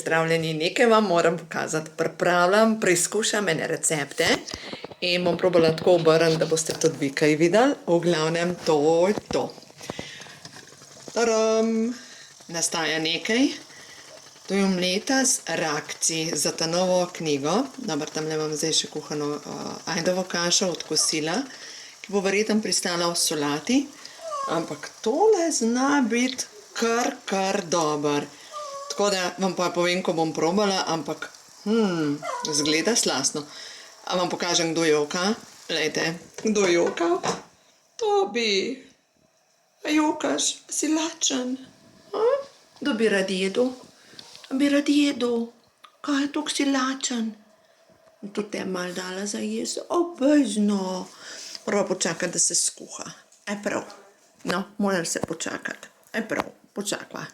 pozdravljeni, nekaj vam moram pokazati. Pripravljam, preizkušam ene recepte in bom probala tako obrniti, da boste tudi vi kaj videli. V glavnem, to je to. Taram! Nastaja nekaj. To je omleta z rakci za ta novo knjigo. Dobro, tamle imam zdaj še kuhano ajdovo kašo od kosila, ki bo verjetno pristala v solati. Ampak tole zna biti kar dober. Tako da vam pa povem, ko bom probala, ampak zgleda slastno. A vam pokažem, kdo joka? Glejte, kdo joka? Tobi! A jokaš? Si lačen? Kdo bi rad jedel? Bi rad jedel? Kaj je toliko si lačen? To te malo dala za jesti? Obvezno! Moramo počakati, da se skuha. Aj prav. No, moram se počakati. Aj prav, počakva.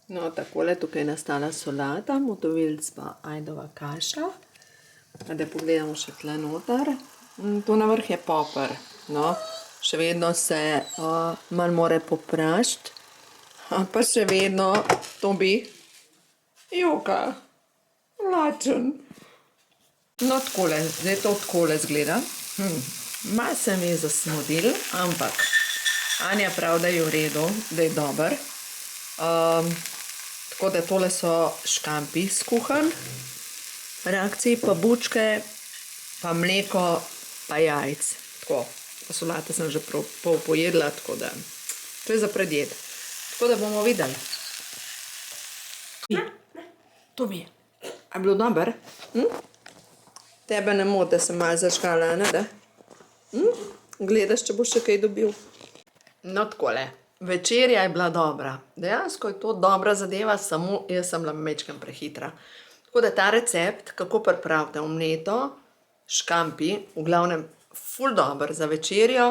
No, takole, tukaj je nastala solata, motovilc pa ajdova kaša. Da pogledamo še tle noter. Tu na vrh je poper. No, še vedno se malo more poprašiti. Pa še vedno Tobi joka. Lačen. No, takole, zdaj to takole zgleda. Malo se mi je zasmodil, ampak Anja pravi, da je v redu, da je dober. Tako da tole so škampi skuhan, rakci, pa bučke, pa mleko, pa jajc. Tako, pa solate sem že pol pojedla, tako da to je za predjed. Tako da bomo videli. Tobi, a je bilo dober? Tebe ne moti, da sem malo zažgala, ne da? Gledaš, če boš še kaj dobil. No, takole. Večerja je bila dobra. Dejansko je to dobra zadeva, samo jaz sem bila majčkeno prehitra. Tako da ta recept, kako pripravite omleto, škampi, v glavnem ful dober za večerjo,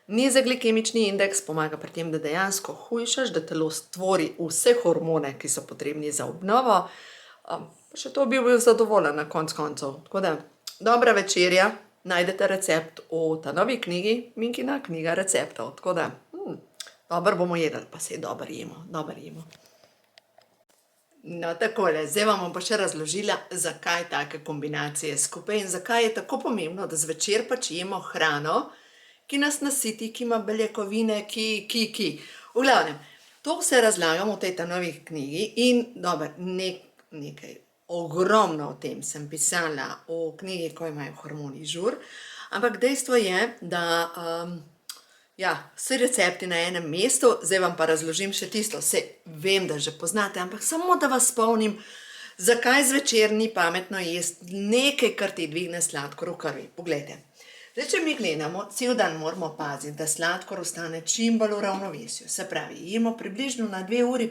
nizek glikemični indeks, pomaga pri tem, da dejansko hujšaš, da telo stvori vse hormone, ki so potrebni za obnovo. Pa še to bi bil zadovoljen na konc koncev. Tako da, dobra večerja, najdete recept v ta novi knjigi, Minkina knjiga receptov. Tako da, dobro bomo jedli, pa saj dobro jemo. No, takole, zdaj vam bom pa še razložila, zakaj take kombinacije skupaj in zakaj je tako pomembno, da zvečer pač jemo hrano, ki nas nasiti, ki ima beljakovine, V glavnem, to vse razlagam v tej ta novi knjigi in dobro, nekaj. Ogromno o tem sem pisala v knjigi, ko imajo hormoni žur, ampak dejstvo je, da vsi recepti na enem mestu, zdaj vam pa razložim še tisto, saj vem, da že poznate, ampak samo da vas spomnim, zakaj zvečer ni pametno jesti nekaj, kar ti dvigne sladkor v krvi. Poglejte, zdaj, če mi gledamo, cel dan moramo paziti, da sladkor ostane čim bolj v ravnovesju. Se pravi, jemo približno na 2,5 ure,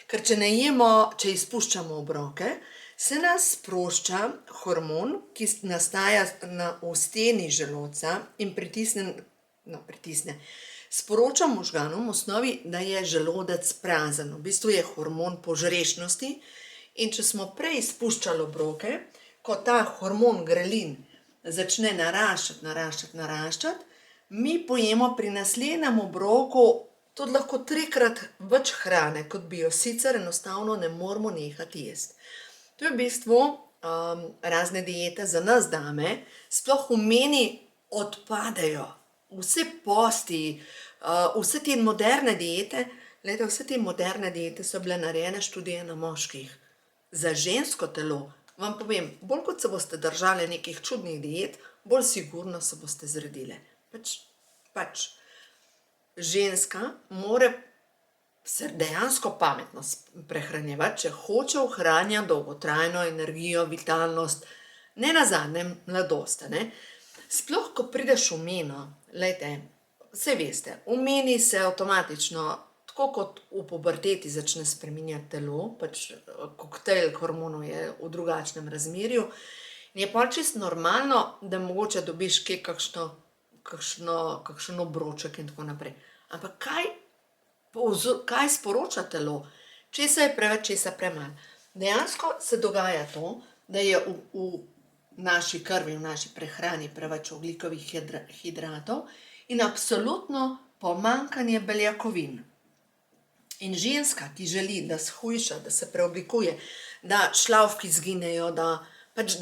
ker če ne jemo, če izpuščamo obroke, se nas sprošča hormon, ki nastaja v steni želodca in pritisne, sporoča možganom v osnovi, da je želodec prazen. V bistvu je hormon požrešnosti in če smo prej izpuščali obroke, ko ta hormon grelin začne naraščati, mi pojemo pri naslednjem obroku tudi lahko 3-krat več hrane, kot bi jo sicer enostavno ne moramo nehati jesti. To je v bistvu razne diete za nas dame, sploh v meni odpadejo. Vse posti, vse te moderne diete, vse te moderne diete so bile narejene študije na moških. Za žensko telo, vam povem, bolj kot se boste držali nekih čudnih diet, bolj sigurno se boste zredile. Pač. Ženska mora se dejansko pametno prehranjevati, če hoče ohranjati dolgotrajno energijo, vitalnost, ne nazadnje mladost. Sploh, ko prideš v meno, saj veste, v meni se avtomatično, tako kot v puberteti začne spreminjati telo, pač koktejl hormonov je v drugačnem razmerju, in je pa čisto normalno, da mogoče dobiš kje kakšen obroček in tako naprej. Ampak kaj sporoča telo? Česa je preveč, česa premalo? Dejansko se dogaja to, da je v naši krvi, v naši prehrani preveč ogljikovih hidratov in absolutno pomanjkanje beljakovin. In ženska, ki želi, da shujša, da se preoblikuje, da šlavki zginejo, da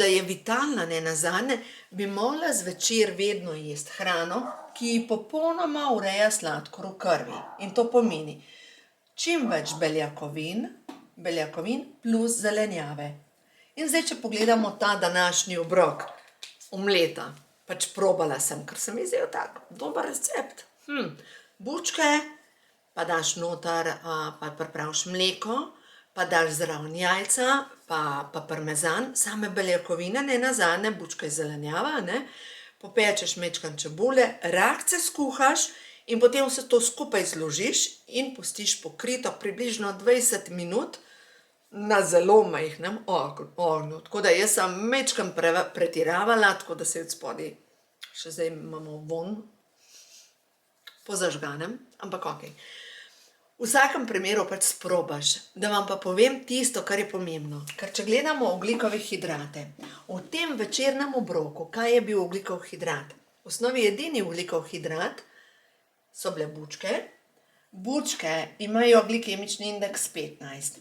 je vitalna, ne nazadnje, bi morala zvečer vedno jesti hrano, ki ji popolnoma ureja sladkor v krvi. In to pomeni čim več beljakovin plus zelenjave. In zdaj, če pogledamo ta današnji obrok, omleta, pač probala sem, ker sem izjel tak dober recept. Bučke, pa daš noter, pa pripraviš mleko, pa daš zraven jajca, pa parmezan, same beljakovine, ne nazadnje, bučka je zelenjava, ne, popečeš majčkeno čebule, rakce skuhaš in potem vse to skupaj zložiš in pustiš pokrito približno 20 minut na zelo majhnem ognju. Tako da jaz sem majčkeno pretiravala, tako da se je od spodaj, še zdaj imamo vonj po zažganem, ampak okej. V vsakem primeru pač sprobaš, da vam pa povem tisto, kar je pomembno. Ker če gledamo oglikove hidrate, v tem večernem obroku, kaj je bil oglikov hidrat? V osnovi edini oglikov hidrat so bile bučke. Bučke imajo glikemični indeks 15.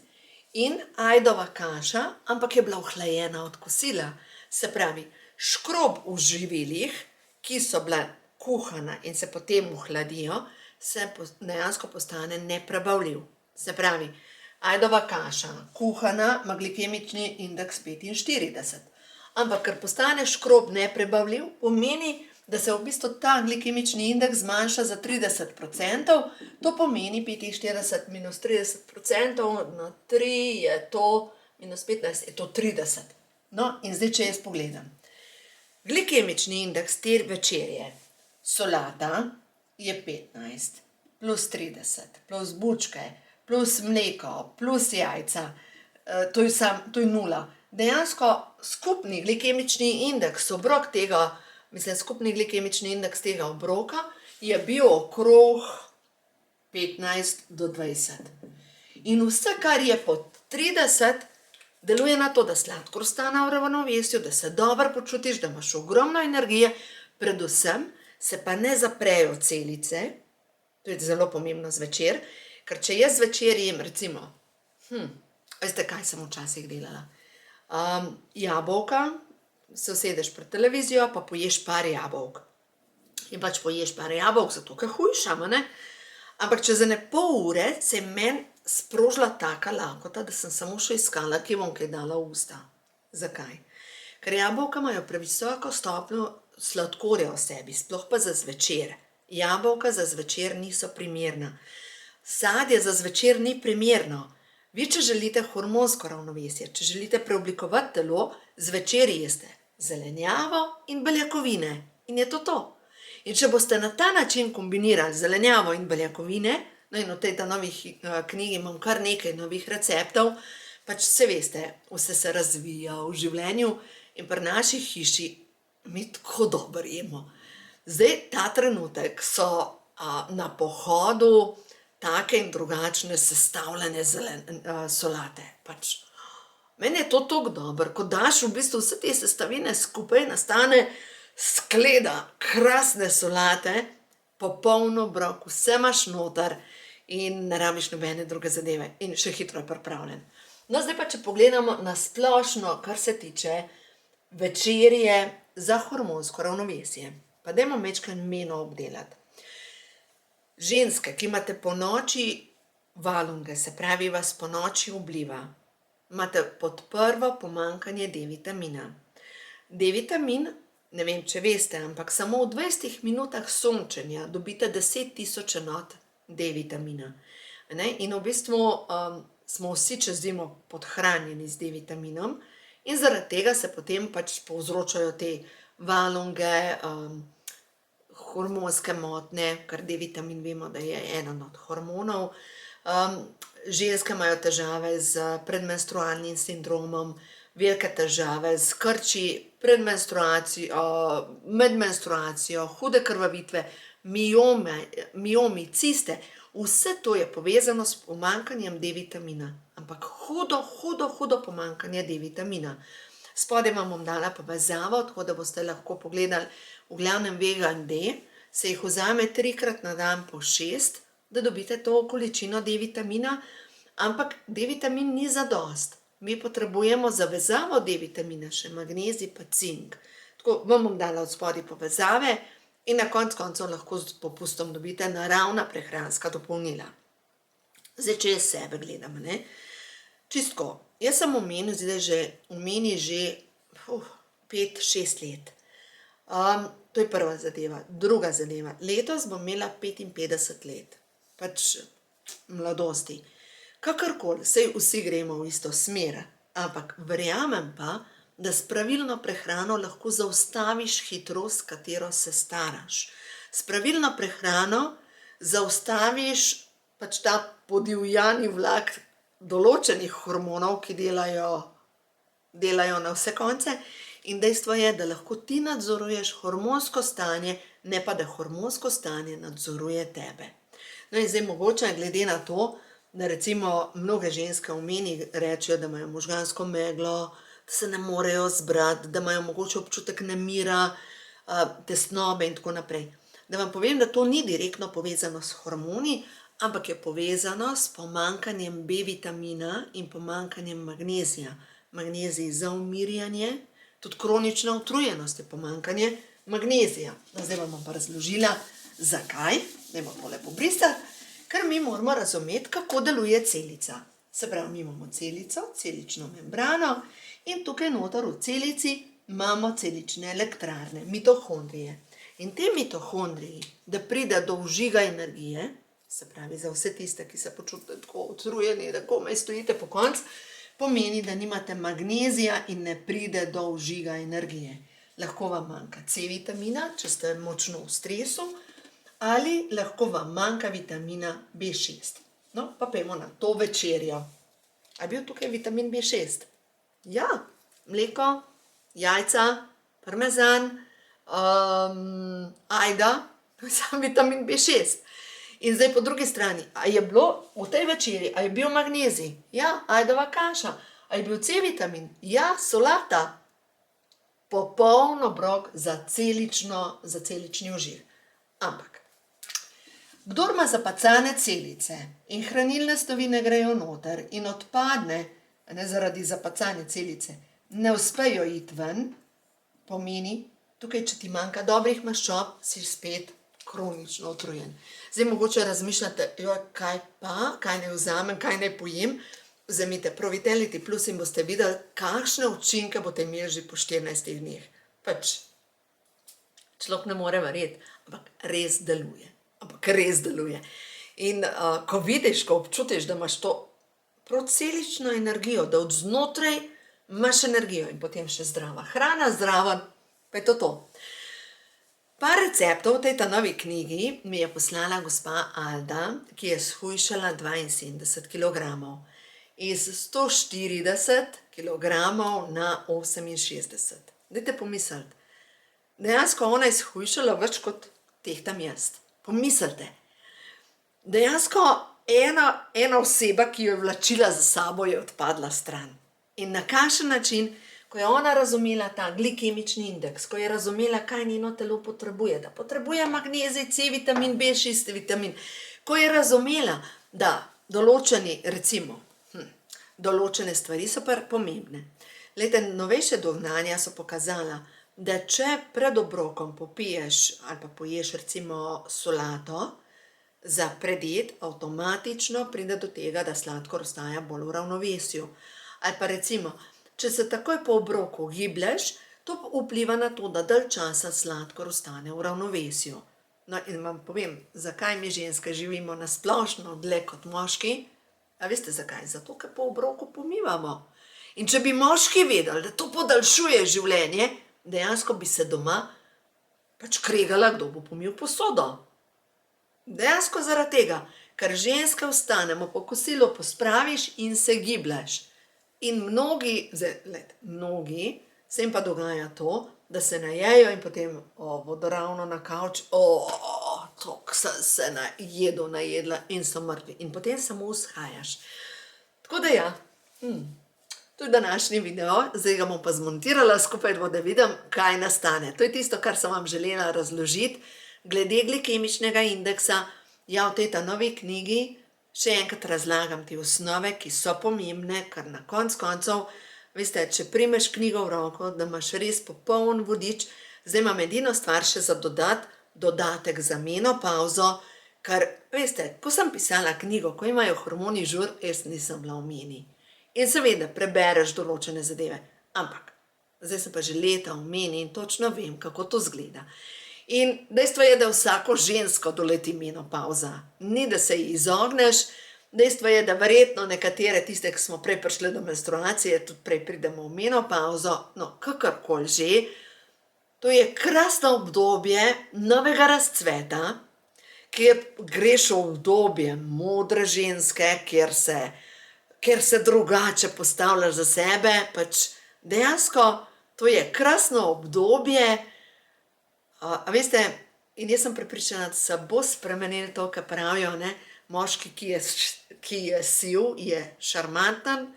In ajdova kaša, ampak je bila ohlajena od kosila. Se pravi, škrob v živilih, ki so bila kuhana in se potem ohladijo, se dejansko postane neprebavljiv. Se pravi, ajdova kaša, kuhana, ima glikemični indeks 45. Ampak, ker postane škrob neprebavljiv, pomeni, da se v bistvu ta glikemični indeks zmanjša za 30%, to pomeni 45 minus 30% na 3 je to, minus 15 je to 30. No, in zdaj, če jaz pogledam. Glikemični indeks te večerje, solata je 15, plus 30, plus bučke, plus mleko, plus jajca, to je 0. Dejansko skupni glikemični indeks skupni glikemični indeks tega obroka je bil okrog 15 do 20. In vse, kar je pod 30, deluje na to, da sladkor ostane v ravnovesju, da se dobro počutiš, da imaš ogromno energije, predvsem se pa ne zaprejo celice, to je zelo pomembno zvečer, ker če jaz zvečer jem, recimo, veste, kaj sem včasih delala? Jabolka, se usedeš pred televizijo, pa poješ par jabolk. In pač poješ par jabolk, zato ker hujšam, ne? Ampak čez ene pol ure se je meni sprožila taka lakota, da sem samo še iskala, kje bom kaj dala v usta. Zakaj? Ker jabolka imajo previsoko stopnjo sladkorja v sebi, sploh pa za zvečer. Jabolka za zvečer niso primerna. Sadje za zvečer ni primerno. Vi, če želite hormonsko ravnovesje, če želite preoblikovati telo, zvečer jeste zelenjavo in beljakovine. In je to to. In če boste na ta način kombinirali zelenjavo in beljakovine, no in v tej novi knjigi imam kar nekaj novih receptov, pač se veste, vse se razvija v življenju in pri naši hiši mi tako dobro jemo. Zdaj, ta trenutek so na pohodu take in drugačne sestavljene solate. Pač, meni je to tako dobro, ko daš v bistvu vse te sestavine skupaj, nastane skleda krasne solate, popoln obrok, vse imaš noter in ne rabiš nobene druge zadeve. In še hitro je pripravljen. No, zdaj pa, če pogledamo na splošno, kar se tiče večerje za hormonsko ravnovesje. Pa dajmo majčkeno meno obdelati. Ženske, ki imate ponoči valunge, se pravi, vas ponoči obliva, imate pod prvo pomanjkanje D-vitamina. D-vitamin, ne vem, če veste, ampak samo v 20 minutah sončenja dobite 10.000 enot D-vitamina. In v bistvu smo vsi čez zimo podhranjeni z D-vitaminom in zaradi tega se potem pač povzročajo te valunge, hormonske motnje, ker D-vitamin vemo, da je eden od hormonov. Ženske imajo težave z predmenstrualnim sindromom, velike težave z krči pred menstruacijo, med menstruacijo, hude krvavitve, miomi, ciste. Vse to je povezano s pomanjkanjem D-vitamina. Ampak hudo pomanjkanje D-vitamina. Spodaj vam bom dala povezavo, tako da boste lahko pogledali v glavnem Vegan D, se jih vzame 3-krat na dan po 6, da dobite to količino D-vitamina, ampak D-vitamin ni zadost. mi potrebujemo za vezavo D-vitamina še magnezij pa cink. Tako vam bom dala od spodaj povezave in na koncu lahko z popustom dobite naravna prehranska dopolnila. Zdaj, če jaz sebe gledam, ne? Čistko, jaz sem omeni že 5-6 let. To je prva zadeva. Druga zadeva, letos bom imela 55 let, pač mladosti. Kakorkoli, saj vsi gremo v isto smer, ampak verjamem pa, da s pravilno prehrano lahko zaustaviš hitrost, s katero se staraš. S pravilno prehrano zaustaviš pač ta podivjani vlak določenih hormonov, ki delajo na vse konce, in dejstvo je, da lahko ti nadzoruješ hormonsko stanje, ne pa da hormonsko stanje nadzoruje tebe. No in zdaj mogoče glede na to, da recimo mnoge ženske v meni rečejo, da imajo možgansko meglo, da se ne morejo zbrati, da imajo mogoče občutek nemira, tesnobe in tako naprej. Da vam povem, da to ni direktno povezano s hormoni, ampak je povezano s pomanjkanjem B-vitamina in pomanjkanjem magnezija. Magnezij za umirjanje, tudi kronična utrujenost je pomanjkanje magnezija. No, zdaj vam bom pa razložila, zakaj, dajmo tole pobrisati, ker mi moramo razumeti, kako deluje celica. Se pravi, mi imamo celico, celično membrano in tukaj noter v celici imamo celične elektrarne, mitohondrije. In te mitohondriji, da pride do vžiga energije, se pravi za vse tiste, ki se počutite tako utrujeni, da komaj stojite po koncu, pomeni, da nimate magnezija in ne pride do vžiga energije. Lahko vam manjka C-vitamina, če ste močno v stresu, ali lahko vam manjka vitamina B6. No, pa pojmo na to večerjo. A je bil tukaj vitamin B6? Ja, mleko, jajca, parmezan, ajda, to je sam vitamin B6. In zdaj po drugi strani, a je bilo v tej večerji, a je bil magnezij? Ja, ajdova kaša. A je bil C-vitamin? Ja, solata. Popoln obrok za celični vžig. Ampak, kdor ima zapacane celice in hranilne snovi ne grejo noter in odpadne, ne zaradi zapacane celice, ne uspejo iti ven, pomeni, tukaj, če ti manjka dobrih maščob, si spet kronično utrujen. Zdaj mogoče razmišljate, kaj pa, kaj naj vzamem, kaj naj pojem, vzemite Pro-Vitality Plus in boste videli, kakšne učinke boste imeli že po 14 dneh. Pač, človek ne more verjeti, ampak res deluje. In ko vidiš, ko občutiš, da imaš to procelično energijo, da od znotraj imaš energijo in potem še zdrava hrana, pa je to. Par receptov v tej novi knjigi mi je poslala gospa Alda, ki je shujšala 72 kilogramov. Iz 140 kilogramov na 68. Dajte pomisliti. Dejansko ona je shujšala več kot tehtam jaz. Pomislite. Dejansko ena oseba, ki jo je vlačila za sabo, je odpadla stran. In na kakšen način, ko je ona razumela ta glikemični indeks, ko je razumela, kaj njeno telo potrebuje, da potrebuje magnezij, C-vitamin, B6 vitamin, ko je razumela, da določene stvari so pa pomembne. Glejte, novejše dognanja so pokazala, da če pred obrokom popiješ ali pa poješ recimo solato za predjed, avtomatično pride do tega, da sladkor ostaja bolj v ravnovesju. Ali pa recimo, če se takoj po obroku giblješ, to vpliva na to, da dalj časa sladkor ostane v ravnovesju. No in vam povem, zakaj mi ženske živimo na splošno dlje kot moški? A veste zakaj? Zato, ker po obroku pomivamo. In če bi moški vedeli, da to podaljšuje življenje, dejansko bi se doma pač kregala, kdo bo pomil posodo. Dejansko zaradi tega, ker ženske vstanemo, po kosilu pospraviš in se gibljaš. In mnogi, se jim pa dogaja to, da se najejo in potem bodo ravno na kavč, toliko sem se najedla in so mrtvi. In potem samo vzhajaš. Tako da ja, to je današnji video, zdaj ga bom pa zmontirala skupaj, da vidim, kaj nastane. To je tisto, kar sem vam želela razložiti, glede glikemičnega indeksa. Ja, v tej novi knjigi Še enkrat razlagam te osnove, ki so pomembne, ker na koncu koncev, veste, če primeš knjigo v roko, da imaš res popoln vodič, zdaj imam edino stvar še za dodatek za menopavzo, ker, veste, ko sem pisala knjigo, ko imajo hormoni žur, jaz nisem bila v meni. In seveda prebereš določene zadeve, ampak zdaj sem pa že leta v meni in točno vem, kako to izgleda. In dejstvo je, da vsako žensko doleti menopavza. Ni, da se ji izogneš, dejstvo je, da verjetno nekatere tiste, ki smo prej prišli do menstruacije, tudi prej pridemo v menopavzo, no, kakorkoli že. To je krasno obdobje novega razcveta, kjer greš v obdobje modre ženske, kjer se drugače postavljaš za sebe, pač dejansko to je krasno obdobje. A veste, in jaz sem prepričana, da se bo spremenilo to, kar pravijo, ne, moški, ki je siv, je šarmanten,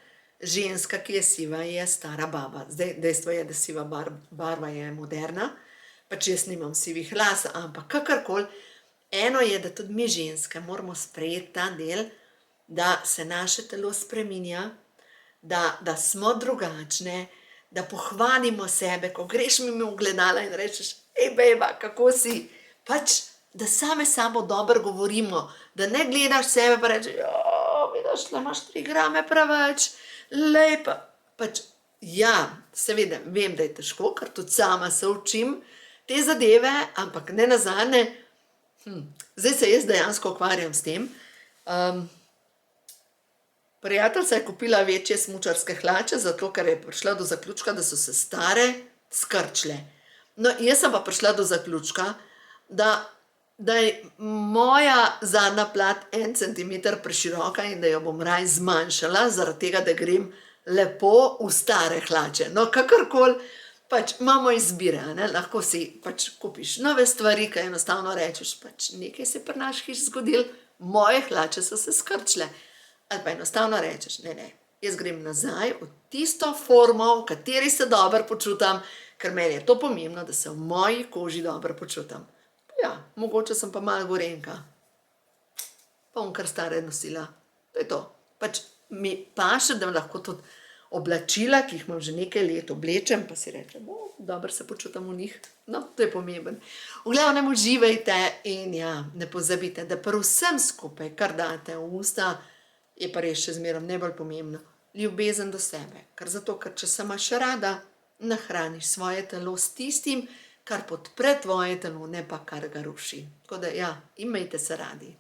ženska, ki je siva, je stara baba. Zdaj, dejstvo je, da siva barva je moderna, pač jaz nimam sivih las, ampak kakorkoli, eno je, da tudi mi ženske moramo sprejeti ta del, da se naše telo spreminja, da smo drugačne, da pohvalimo sebe, ko greš mimo ogledala in rečeš, ej, bejba, kako si? Pač, da same sabo dobro govorimo, da ne gledaš sebe pa rečeš, vidiš, le imaš 3 grame preveč, lepa. Pač, ja, seveda, vem, da je težko, ker tudi sama se učim te zadeve, ampak ne nazadnje, zdaj se jaz dejansko ukvarjam s tem. Prijateljica je kupila večje smučarske hlače, zato ker je prišla do zaključka, da so se stare skrčile. No, jaz sem pa prišla do zaključka, da je moja zadnja plat 1 centimeter preširoka in da jo bom raje zmanjšala, zaradi tega, da grem lepo v stare hlače. No, kakorkoli, pač imamo izbire, ne? Lahko si pač kupiš nove stvari, ki enostavno rečeš, pač nekaj se pri naši hiši zgodilo, moje hlače so se skrčile. Ali pa enostavno rečeš, ne, jaz grem nazaj v tisto formo, v kateri se dobro počutam, ker meni je to pomembno, da se v moji koži dobro počutam. Ja, mogoče sem pa malo gorenka. Pa bom kar stare nosila. To je to. Pač mi paše, da lahko tudi oblačila, ki jih imam že nekaj let, oblečem, pa si rečem, dobro se počutam v njih. No, to je pomemben. V glavnem uživajte in ja, ne pozabite, da pri vsem skupaj, kar date v usta, je pa res še zmeraj najbolj pomembno. Ljubezen do sebe. Ker če se imaš rada, nahraniš svoje telo s tistim, kar podpre tvoje telo, ne pa kar ga ruši. Tako da ja, imejte se radi.